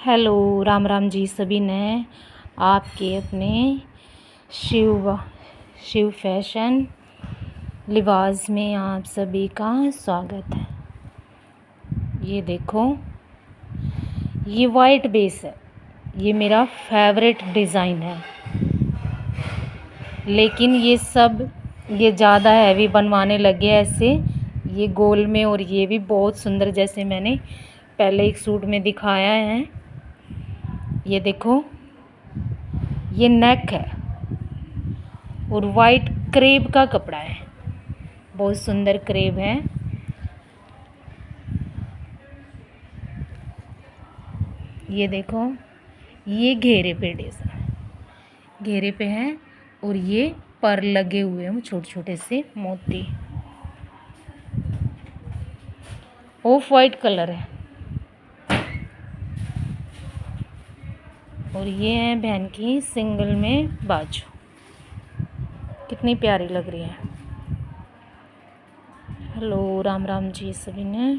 Hello, Ram Ram ji सभी ने। आपके अपने शिव शिव फैशन लिबास में आप सभी का स्वागत है। ये देखो, ये वाइट बेस है, ये मेरा फेवरेट डिज़ाइन है। लेकिन ये ज़्यादा हैवी बनवाने लगे ऐसे, ये गोल में, और ये भी बहुत सुंदर, जैसे मैंने पहले एक सूट में दिखाया है। ये देखो, ये नेक है और वाइट क्रेप का कपड़ा है, बहुत सुंदर क्रेप है। ये देखो, ये घेरे पे है और ये पर लगे हुए हैं छोटे छोटे से मोती। ऑफ वाइट कलर है और ये है बहन की सिंगल में बाजू, कितनी प्यारी लग रही है। हेलो, राम राम जी सभी ने।